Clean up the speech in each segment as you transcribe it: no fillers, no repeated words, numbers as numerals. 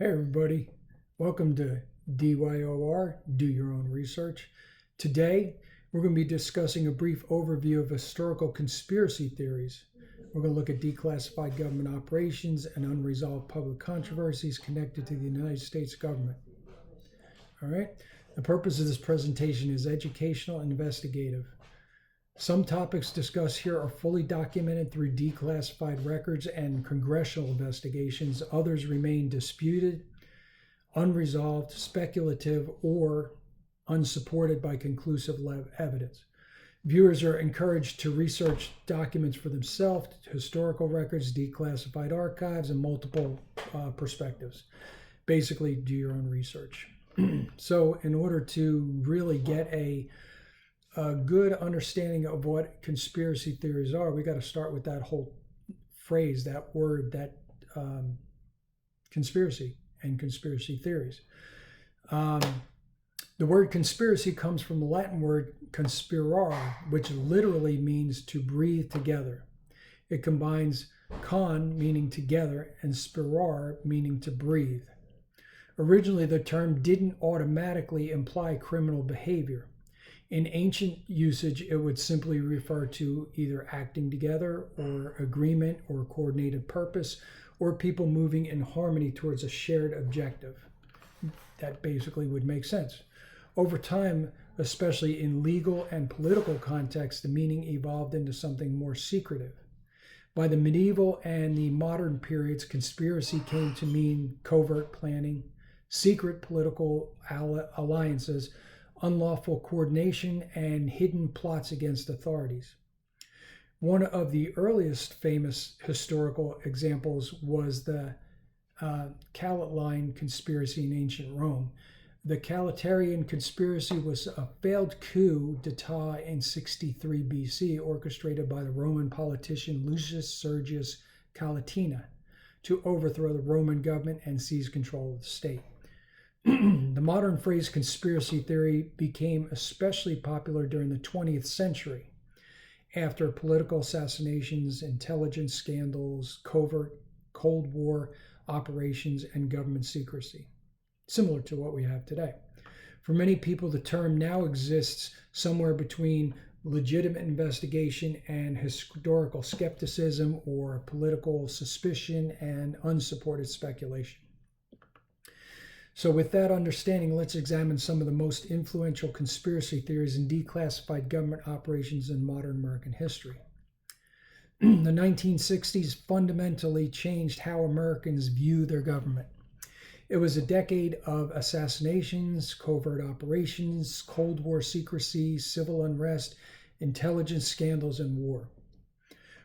Hey everybody, welcome to DYOR, Do Your Own Research. Today, we're going to be discussing a brief overview of historical conspiracy theories. We're going to look at declassified government operations and unresolved public controversies connected to the United States government. All right, the purpose of this presentation is educational and investigative. Some topics discussed here are fully documented through declassified records and congressional investigations. Others remain disputed, unresolved, speculative, or unsupported by conclusive evidence. Viewers are encouraged to research documents for themselves, historical records, declassified archives, and multiple perspectives. Basically, do your own research. So in order to really get a good understanding of what conspiracy theories are, we got to start with that whole phrase, that word, that conspiracy and conspiracy theories. The word conspiracy comes from the Latin word conspirare, which literally means to breathe together. It combines con, meaning together, and spirare, meaning to breathe. Originally, the term didn't automatically imply criminal behavior. In ancient usage, it would simply refer to either acting together or agreement or coordinated purpose, or people moving in harmony towards a shared objective. That basically would make sense. Over time, especially in legal and political contexts, the meaning evolved into something more secretive. By the medieval and the modern periods, conspiracy came to mean covert planning, secret political alliances, unlawful coordination, and hidden plots against authorities. One of the earliest famous historical examples was the Catiline conspiracy in ancient Rome. The Catiline conspiracy was a failed coup d'etat in 63 BC, orchestrated by the Roman politician Lucius Sergius Catiline to overthrow the Roman government and seize control of the state. The modern phrase conspiracy theory became especially popular during the 20th century after political assassinations, intelligence scandals, covert Cold War operations, and government secrecy, similar to what we have today. For many people, the term now exists somewhere between legitimate investigation and historical skepticism, or political suspicion and unsupported speculation. So with that understanding, let's examine some of the most influential conspiracy theories in declassified government operations in modern American history. The 1960s fundamentally changed how Americans view their government. It was a decade of assassinations, covert operations, Cold War secrecy, civil unrest, intelligence scandals, and war.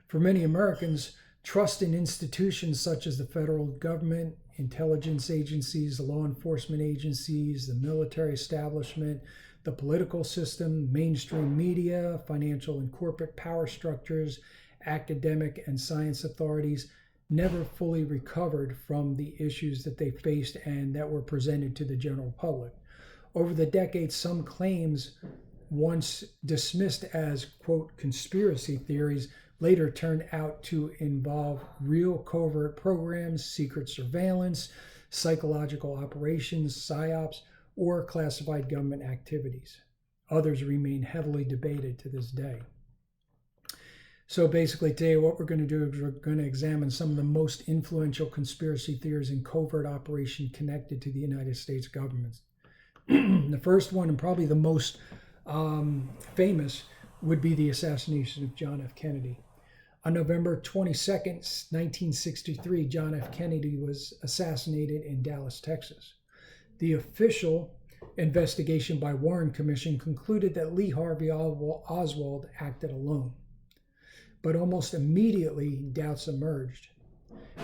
For many Americans, trust in institutions such as the federal government, intelligence agencies, law enforcement agencies, the military establishment, the political system, mainstream media, financial and corporate power structures, academic and science authorities never fully recovered from the issues that they faced and that were presented to the general public. Over the decades, some claims once dismissed as, quote, conspiracy theories later turned out to involve real covert programs, secret surveillance, psychological operations, psyops, or classified government activities. Others remain heavily debated to this day. So basically today what we're going to do is we're going to examine some of the most influential conspiracy theories in covert operation connected to the United States government. The first one, and probably the most famous, would be the assassination of John F. Kennedy. On November 22nd, 1963, John F. Kennedy was assassinated in Dallas, Texas. The official investigation by Warren Commission concluded that Lee Harvey Oswald acted alone. But almost immediately, doubts emerged.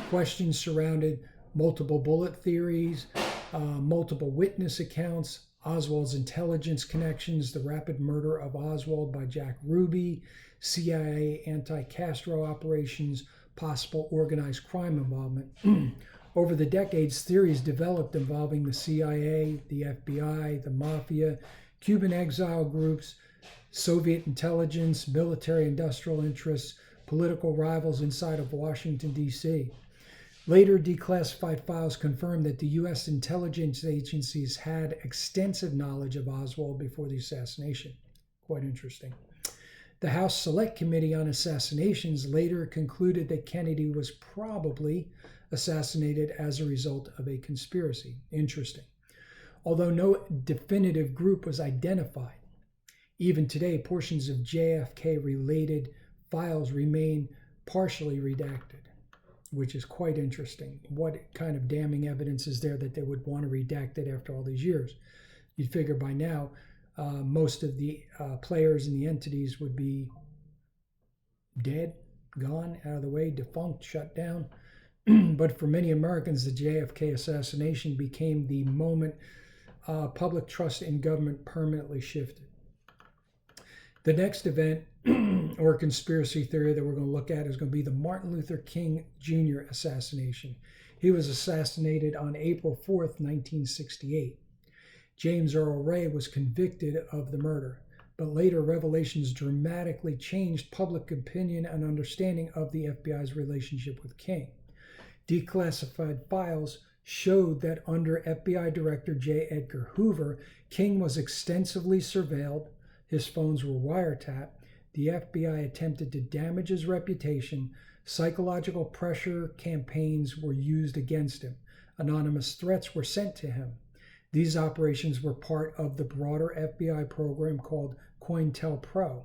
Questions surrounded multiple bullet theories, multiple witness accounts, Oswald's intelligence connections, the rapid murder of Oswald by Jack Ruby, CIA anti-Castro operations, possible organized crime involvement. Over the decades, theories developed involving the CIA, the FBI, the Mafia, Cuban exile groups, Soviet intelligence, military industrial interests, political rivals inside of Washington, D.C. Later declassified files confirmed that the U.S. intelligence agencies had extensive knowledge of Oswald before the assassination. Quite interesting. The House Select Committee on Assassinations later concluded that Kennedy was probably assassinated as a result of a conspiracy. Interesting. Although no definitive group was identified, even today, portions of JFK-related files remain partially redacted, which is quite interesting. What kind of damning evidence is there that they would want to redact it after all these years? You'd figure by now most of the players and the entities would be dead, gone, out of the way, defunct, shut down. But for many Americans, the JFK assassination became the moment public trust in government permanently shifted. The next event or conspiracy theory that we're going to look at is going to be the Martin Luther King Jr. assassination. He was assassinated on April 4th, 1968. James Earl Ray was convicted of the murder, but later revelations dramatically changed public opinion and understanding of the FBI's relationship with King. Declassified files showed that under FBI Director J. Edgar Hoover, King was extensively surveilled, his phones were wiretapped, the FBI attempted to damage his reputation, psychological pressure campaigns were used against him, anonymous threats were sent to him. These operations were part of the broader FBI program called COINTELPRO.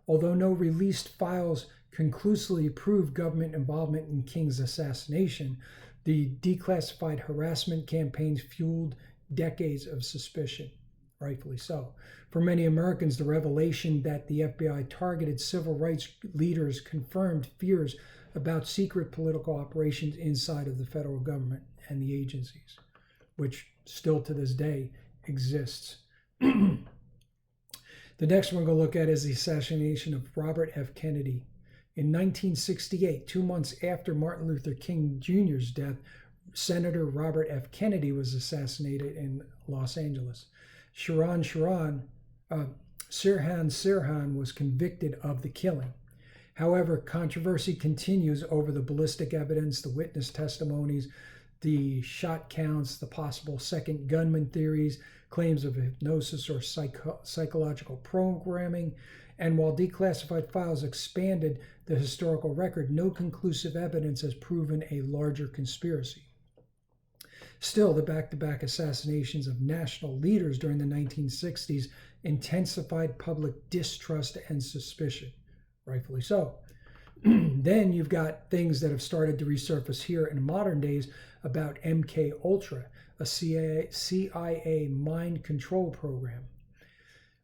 Although no released files conclusively proved government involvement in King's assassination, the declassified harassment campaigns fueled decades of suspicion, rightfully so. For many Americans, the revelation that the FBI targeted civil rights leaders confirmed fears about secret political operations inside of the federal government and the agencies, which still to this day exists. The next one we're going to look at is the assassination of Robert F. Kennedy. In 1968, 2 months after Martin Luther King Jr.'s death, Senator Robert F. Kennedy was assassinated in Los Angeles. Sirhan Sirhan was convicted of the killing. However, controversy continues over the ballistic evidence, the witness testimonies, the shot counts, the possible second gunman theories, claims of hypnosis or psychological programming, and while declassified files expanded the historical record, no conclusive evidence has proven a larger conspiracy. Still, the back-to-back assassinations of national leaders during the 1960s intensified public distrust and suspicion, rightfully so. Then you've got things that have started to resurface here in modern days about MK Ultra, a CIA mind control program.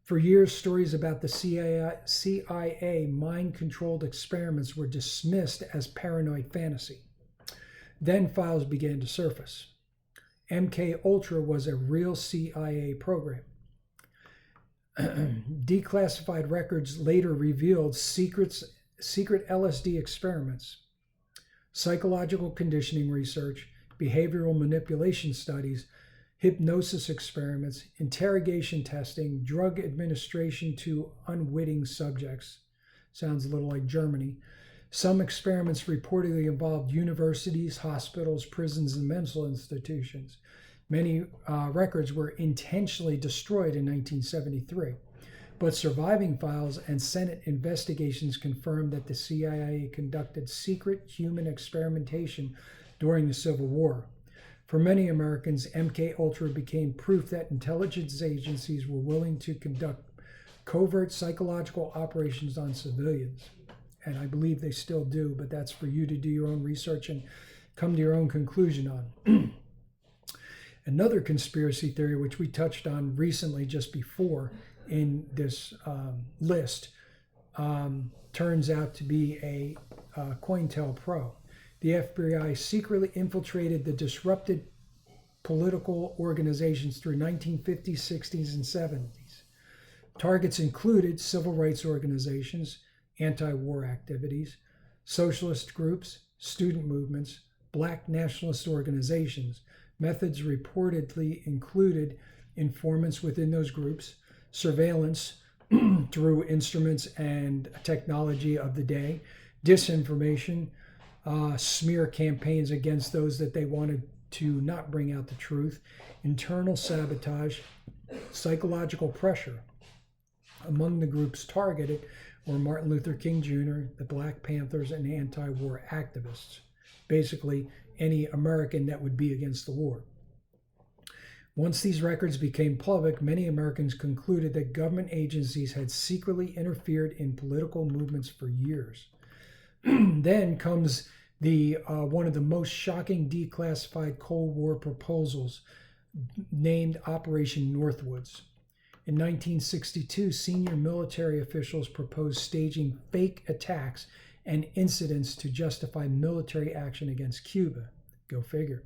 For years, stories about the CIA mind-controlled experiments were dismissed as paranoid fantasy. Then files began to surface. MK Ultra was a real CIA program. Declassified records later revealed secret LSD experiments, psychological conditioning research, behavioral manipulation studies, hypnosis experiments, interrogation testing, drug administration to unwitting subjects. Sounds a little like Germany. Some experiments reportedly involved universities, hospitals, prisons, and mental institutions. Many records were intentionally destroyed in 1973, but surviving files and Senate investigations confirmed that the CIA conducted secret human experimentation during the Civil War. For many Americans, MK Ultra became proof that intelligence agencies were willing to conduct covert psychological operations on civilians. And I believe they still do, but that's for you to do your own research and come to your own conclusion on. Another conspiracy theory, which we touched on recently just before in this list, turns out to be a COINTELPRO. The FBI secretly infiltrated the disrupted political organizations through 1950s, 60s, and 70s. Targets included civil rights organizations, anti-war activities, socialist groups, student movements, black nationalist organizations. Methods reportedly included informants within those groups, surveillance through instruments and technology of the day, disinformation, smear campaigns against those that they wanted to not bring out the truth, internal sabotage, psychological pressure. Among the groups targeted were Martin Luther King Jr., the Black Panthers, and anti-war activists. Basically, any American that would be against the war. Once these records became public, many Americans concluded that government agencies had secretly interfered in political movements for years. Then comes the one of the most shocking declassified Cold War proposals, named Operation Northwoods. In 1962, senior military officials proposed staging fake attacks and incidents to justify military action against Cuba. Go figure.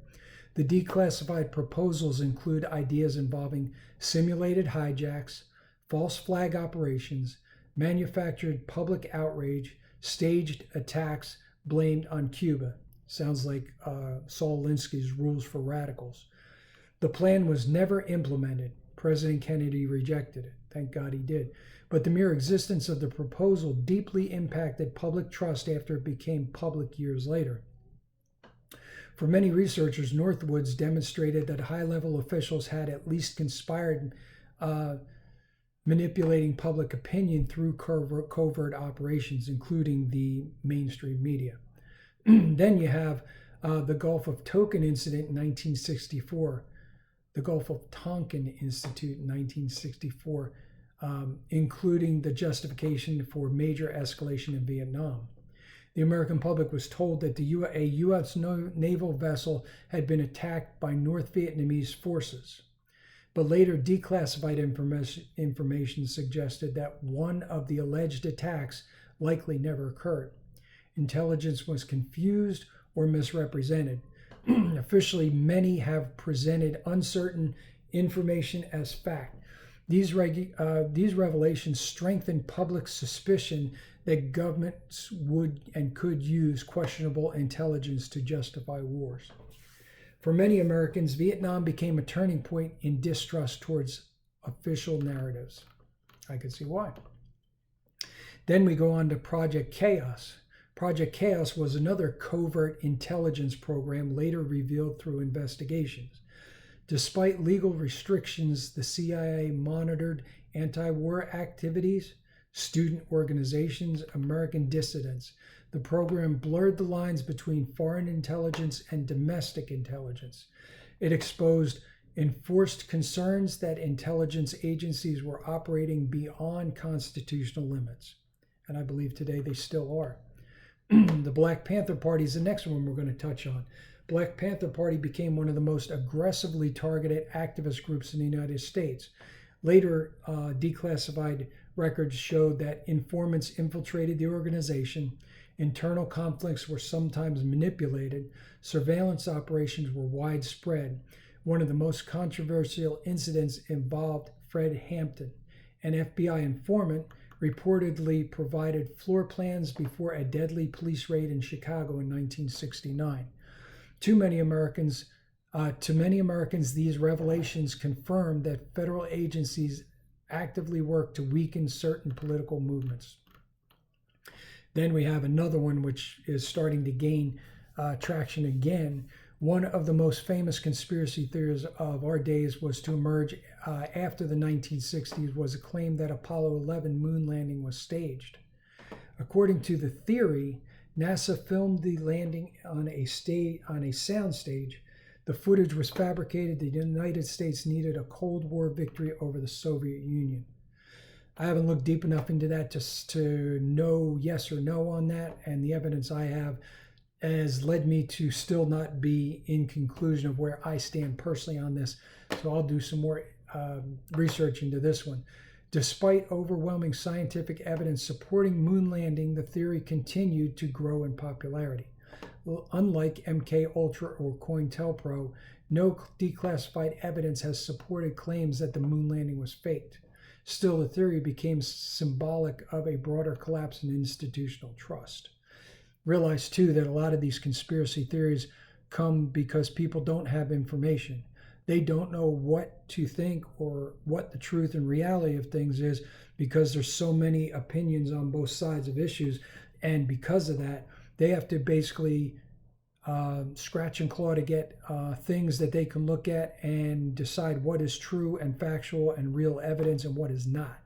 The declassified proposals include ideas involving simulated hijacks, false flag operations, manufactured public outrage, staged attacks blamed on Cuba. Sounds like Saul Alinsky's Rules for Radicals. The plan was never implemented. President Kennedy rejected it. Thank God he did. But the mere existence of the proposal deeply impacted public trust after it became public years later. For many researchers, Northwoods demonstrated that high-level officials had at least conspired manipulating public opinion through covert operations, including the mainstream media. Then you have the Gulf of Tonkin incident in 1964, the Gulf of Tonkin Institute in 1964, including the justification for major escalation in Vietnam. The American public was told that a U.S. naval vessel had been attacked by North Vietnamese forces. But later declassified information suggested that one of the alleged attacks likely never occurred. Intelligence was confused or misrepresented. Officially, many have presented uncertain information as fact. These revelations strengthen public suspicion that governments would and could use questionable intelligence to justify wars. For many Americans, Vietnam became a turning point in distrust towards official narratives. I can see why. Then we go on to Project Chaos. Project Chaos was another covert intelligence program later revealed through investigations. Despite legal restrictions, the CIA monitored anti-war activities, student organizations, American dissidents. The program blurred the lines between foreign intelligence and domestic intelligence. It exposed enforced concerns that intelligence agencies were operating beyond constitutional limits. And I believe today they still are. The Black Panther Party is the next one we're going to touch on. Black Panther Party became one of the most aggressively targeted activist groups in the United States. Later, declassified records showed that informants infiltrated the organization, internal conflicts were sometimes manipulated, surveillance operations were widespread. One of the most controversial incidents involved Fred Hampton, an FBI informant reportedly provided floor plans before a deadly police raid in Chicago in 1969. To many Americans, these revelations confirmed that federal agencies actively work to weaken certain political movements. Then we have another one which is starting to gain traction again. One of the most famous conspiracy theories of our days was to emerge after the 1960s was a claim that Apollo 11 moon landing was staged. According to the theory, NASA filmed the landing on a soundstage. The footage was fabricated. The United States needed a Cold War victory over the Soviet Union. I haven't looked deep enough into that just to know yes or no on that, and the evidence I have has led me to still not be in conclusion of where I stand personally on this. So I'll do some more research into this one. Despite overwhelming scientific evidence supporting moon landing, the theory continued to grow in popularity. Well, unlike MKUltra or COINTELPRO, no declassified evidence has supported claims that the moon landing was faked. Still, the theory became symbolic of a broader collapse in institutional trust. Realize, too, that a lot of these conspiracy theories come because people don't have information. They don't know what to think or what the truth and reality of things is because there's so many opinions on both sides of issues. And because of that, They have to basically scratch and claw to get things that they can look at and decide what is true and factual and real evidence and what is not.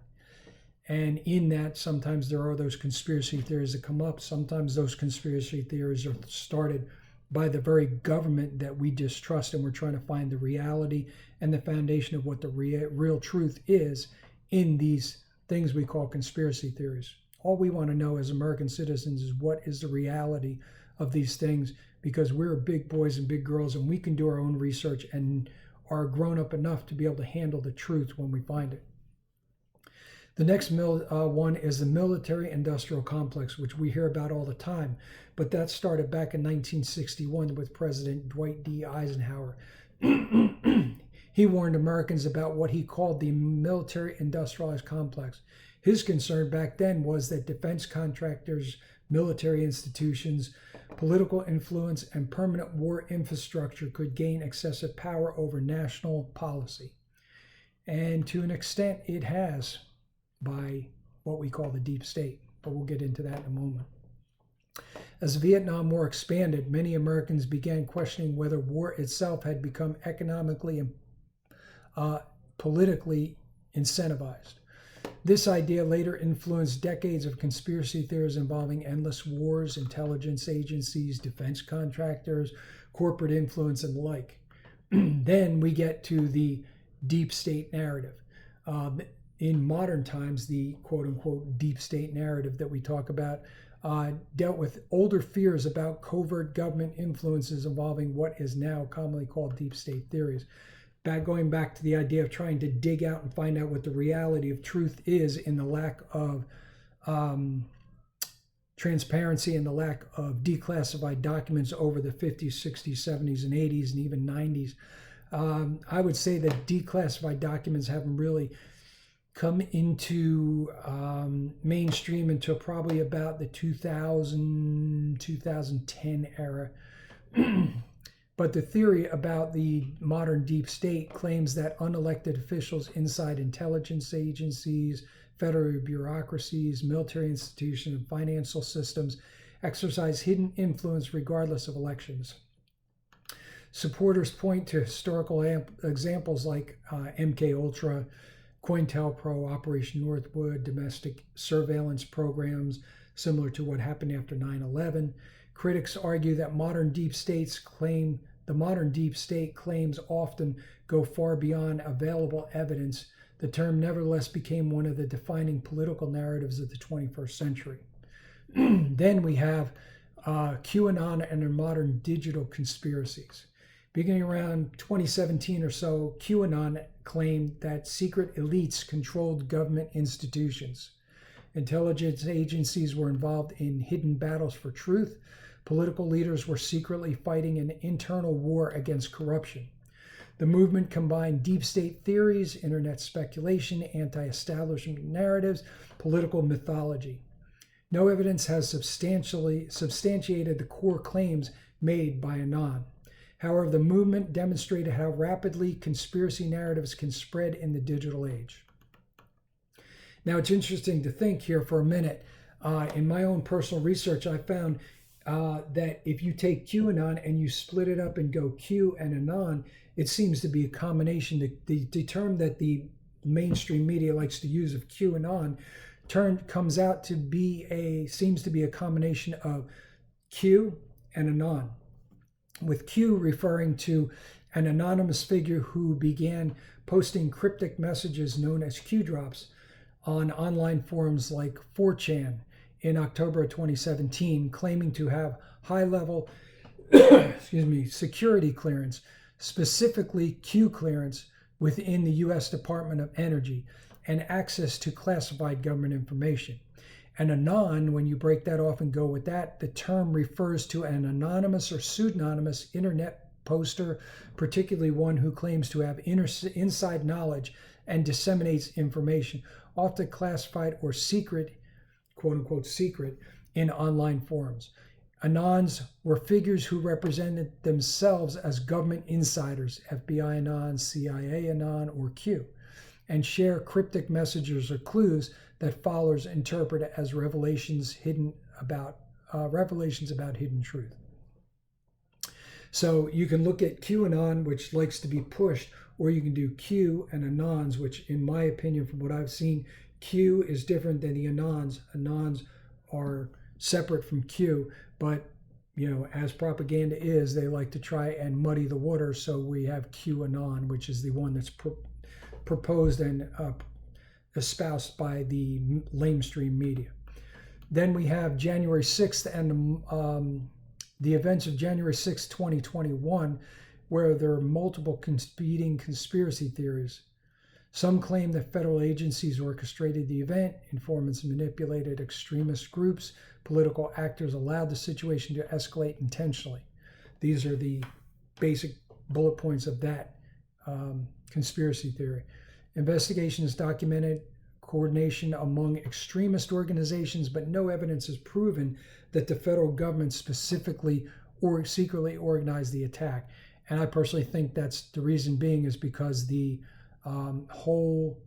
And in that, sometimes there are those conspiracy theories that come up. Sometimes those conspiracy theories are started by the very government that we distrust, and we're trying to find the reality and the foundation of what the real truth is in these things we call conspiracy theories. All we want to know as American citizens is what is the reality of these things, because we're big boys and big girls and we can do our own research and are grown up enough to be able to handle the truth when we find it. The next one is the military-industrial complex, which we hear about all the time, but that started back in 1961 with President Dwight D. Eisenhower. He warned Americans about what he called the military-industrialized complex. His concern back then was that defense contractors, military institutions, political influence, and permanent war infrastructure could gain excessive power over national policy. And to an extent, it has, by what we call the deep state, but we'll get into that in a moment. As the Vietnam War expanded, many Americans began questioning whether war itself had become economically and politically incentivized. This idea later influenced decades of conspiracy theories involving endless wars, intelligence agencies, defense contractors, corporate influence, and the like. Then we get to the deep state narrative. In modern times, the quote-unquote deep state narrative that we talk about dealt with older fears about covert government influences involving what is now commonly called deep state theories. Going back to the idea of trying to dig out and find out what the reality of truth is in the lack of transparency and the lack of declassified documents over the 50s, 60s, 70s, and 80s, and even 90s. I would say that declassified documents haven't really come into mainstream until probably about the 2010 era. But the theory about the modern deep state claims that unelected officials inside intelligence agencies, federal bureaucracies, military institutions, and financial systems exercise hidden influence regardless of elections. Supporters point to historical examples like MKUltra, COINTELPRO, Operation Northwood, domestic surveillance programs similar to what happened after 9/11. Critics argue that the modern deep state claims often go far beyond available evidence. The term nevertheless became one of the defining political narratives of the 21st century. Then we have QAnon and their modern digital conspiracies. Beginning around 2017 or so, QAnon claimed that secret elites controlled government institutions. Intelligence agencies were involved in hidden battles for truth. Political leaders were secretly fighting an internal war against corruption. The movement combined deep state theories, internet speculation, anti-establishment narratives, political mythology. No evidence has substantiated the core claims made by Anon. However, the movement demonstrated how rapidly conspiracy narratives can spread in the digital age. Now, it's interesting to think here for a minute. In my own personal research, I found that if you take QAnon and you split it up and go Q and Anon, it seems to be a combination. The term that the mainstream media likes to use of QAnon comes out to be seems to be a combination of Q and Anon, with Q referring to an anonymous figure who began posting cryptic messages known as Q drops on online forums like 4chan in October of 2017, claiming to have high-level security clearance, specifically Q clearance within the U.S. Department of Energy, and access to classified government information. And Anon, when you break that off and go with that, the term refers to an anonymous or pseudonymous internet poster, particularly one who claims to have inside knowledge and disseminates information, often classified or secret, quote-unquote secret, in online forums. Anons were figures who represented themselves as government insiders, FBI Anon, CIA Anon, or Q, and share cryptic messages or clues that followers interpret as revelations hidden about revelations about hidden truth. So you can look at QAnon, which likes to be pushed, or you can do Q and Anons, which in my opinion, from what I've seen, Q is different than the Anons. Anons are separate from Q, but as propaganda is, they like to try and muddy the water. So we have QAnon, which is the one that's proposed and espoused by the lamestream media. Then we have January 6th and the events of January 6, 2021, where there are multiple competing conspiracy theories. Some claim that federal agencies orchestrated the event, informants manipulated extremist groups, political actors allowed the situation to escalate intentionally. These are the basic bullet points of that conspiracy theory. Investigation has documented coordination among extremist organizations, but no evidence has proven that the federal government specifically or secretly organized the attack. And I personally think that's the reason being is because the whole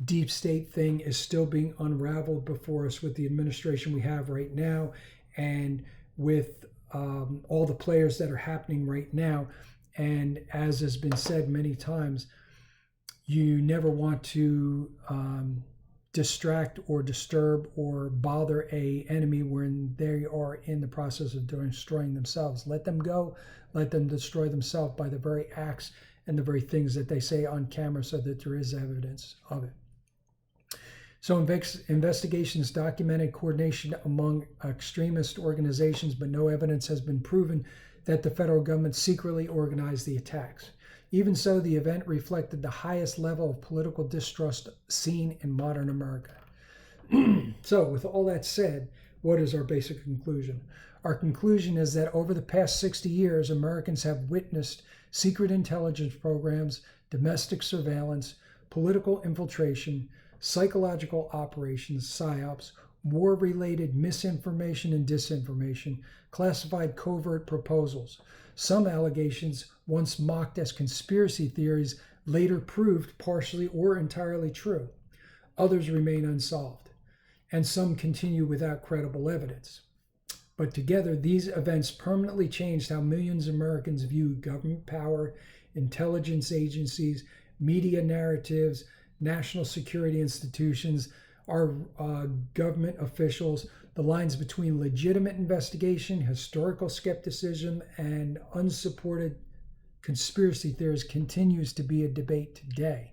deep state thing is still being unraveled before us with the administration we have right now, and with all the players that are happening right now. And as has been said many times, you never want to distract or disturb or bother an enemy when they are in the process of destroying themselves. Let them go. Let them destroy themselves by the very acts and the very things that they say on camera, so that there is evidence of it. So investigations documented coordination among extremist organizations, but no evidence has been proven that the federal government secretly organized the attacks. Even so, the event reflected the highest level of political distrust seen in modern America. So, with all that said, what is our basic conclusion? Our conclusion is that over the past 60 years, Americans have witnessed secret intelligence programs, domestic surveillance, political infiltration, psychological operations, psyops, war-related misinformation and disinformation, classified covert proposals. Some allegations, once mocked as conspiracy theories, later proved partially or entirely true. Others remain unsolved, and some continue without credible evidence. But together, these events permanently changed how millions of Americans view government power, intelligence agencies, media narratives, national security institutions, our government officials. The lines between legitimate investigation, historical skepticism, and unsupported conspiracy theories continues to be a debate today.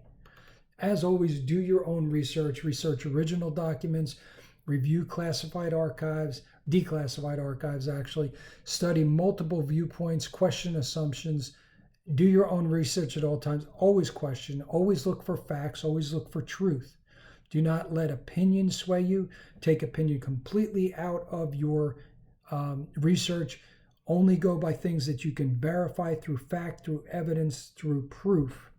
As always, do your own research, research original documents, review classified archives, declassified archives actually, study multiple viewpoints, question assumptions, do your own research at all times, always question, always look for facts, always look for truth. Do not let opinion sway you. Take opinion completely out of your research. Only go by things that you can verify through fact, through evidence, through proof.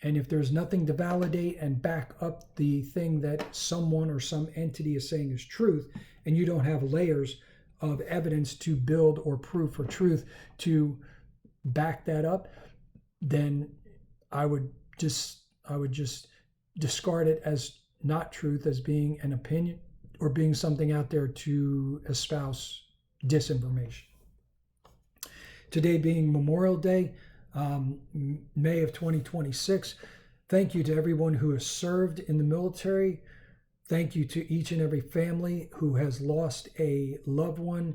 And if there's nothing to validate and back up the thing that someone or some entity is saying is truth, and you don't have layers of evidence to build or proof or truth to back that up, then I would just discard it as not truth, as being an opinion or being something out there to espouse disinformation. Today being Memorial Day, May of 2026, thank you to everyone who has served in the military. Thank you to each and every family who has lost a loved one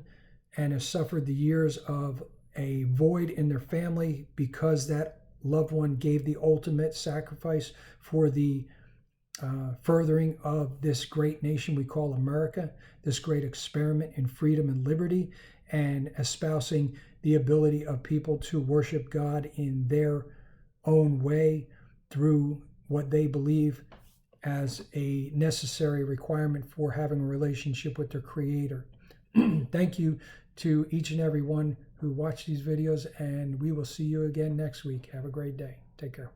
and has suffered the years of a void in their family because that loved one gave the ultimate sacrifice for the furthering of this great nation we call America, this great experiment in freedom and liberty, and espousing the ability of people to worship God in their own way through what they believe as a necessary requirement for having a relationship with their Creator. Thank you to each and every one who watched these videos, and we will see you again next week. Have a great day. Take care.